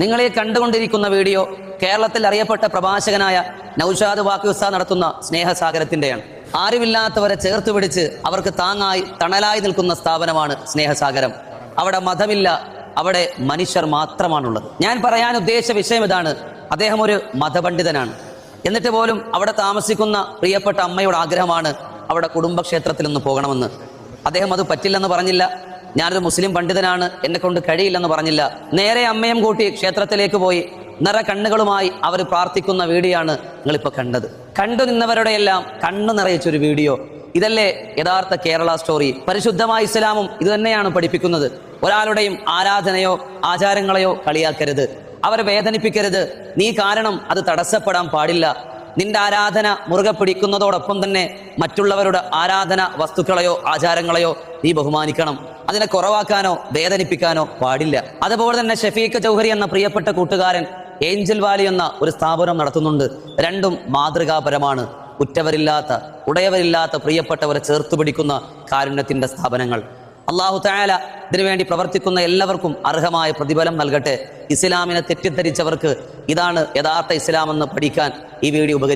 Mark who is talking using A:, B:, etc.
A: നിങ്ങളെ കണ്ടുകൊണ്ടിരിക്കുന്ന വീഡിയോ കേരളത്തിൽ അറിയപ്പെട്ട പ്രഭാഷകനായ നൗഷാദ് വാക്കി ഉസ്താദ് നടത്തുന്ന സ്നേഹസാഗരത്തിന്റെയാണ്. ആരുമില്ലാത്തവരെ ചേർത്ത് പിടിച്ച് അവർക്ക് താങ്ങായി തണലായി നിൽക്കുന്ന സ്ഥാപനമാണ് സ്നേഹസാഗരം. അവിടെ മതമില്ല, അവിടെ മനുഷ്യർ മാത്രമാണുള്ളത്. ഞാൻ പറയാൻ ഉദ്ദേശിച്ച വിഷയം ഇതാണ്. അദ്ദേഹം ഒരു മതപണ്ഡിതനാണ്. എന്നിട്ട് പോലും അവിടെ താമസിക്കുന്ന പ്രിയപ്പെട്ട അമ്മയുടെ ആഗ്രഹമാണ് അവിടെ കുടുംബക്ഷേത്രത്തിൽ ഒന്ന് പോകണമെന്ന്. അദ്ദേഹം അത് പറ്റില്ലെന്ന് പറഞ്ഞില്ല. ഞാനൊരു മുസ്ലിം പണ്ഡിതനാണ്, എന്നെ കൊണ്ട് കഴിയില്ലെന്ന് പറഞ്ഞില്ല. നേരെ അമ്മയും കൂട്ടി ക്ഷേത്രത്തിലേക്ക് പോയി നിറ കണ്ണുകളുമായി അവർ പ്രാർത്ഥിക്കുന്ന വീഡിയോ ആണ് നിങ്ങളിപ്പോൾ കണ്ടത്. കണ്ടു നിന്നവരുടെ എല്ലാം കണ്ണു നിറയിച്ചൊരു വീഡിയോ. ഇതല്ലേ യഥാർത്ഥ കേരള സ്റ്റോറി? പരിശുദ്ധമായ ഇസ്ലാമും ഇത് തന്നെയാണ് പഠിപ്പിക്കുന്നത്. ഒരാളുടെയും ആരാധനയോ ആചാരങ്ങളെയോ കളിയാക്കരുത്, അവരെ വേദനിപ്പിക്കരുത്. നീ കാരണം അത് തടസ്സപ്പെടാൻ പാടില്ല. നിന്റെ ആരാധന മുറുകെ പിടിക്കുന്നതോടൊപ്പം തന്നെ മറ്റുള്ളവരുടെ ആരാധന വസ്തുക്കളെയോ ആചാരങ്ങളെയോ നീ ബഹുമാനിക്കണം. അതിനെ കുറവാക്കാനോ വേദനിപ്പിക്കാനോ പാടില്ല. അതുപോലെ തന്നെ ഷഫീഖ് ചൗഹരി എന്ന പ്രിയപ്പെട്ട കൂട്ടുകാരൻ ഏഞ്ചൽ വാലി എന്ന ഒരു സ്ഥാപനം നടത്തുന്നുണ്ട്. രണ്ടും മാതൃകാപരമാണ്. ഉറ്റവരില്ലാത്ത ഉടയവരില്ലാത്ത പ്രിയപ്പെട്ടവരെ ചേർത്ത് പിടിക്കുന്ന കാരുണ്യത്തിന്റെ സ്ഥാപനങ്ങൾ. അള്ളാഹു തആല ഇതിനുവേണ്ടി പ്രവർത്തിക്കുന്ന എല്ലാവർക്കും അർഹമായ പ്രതിഫലം നൽകട്ടെ. ഇസ്ലാമിനെ തെറ്റിദ്ധരിച്ചവർക്ക് ഇതാണ് യഥാർത്ഥ ഇസ്ലാം എന്ന് പഠിക്കാൻ ഈ വീഡിയോ ഉപകരിക്കും.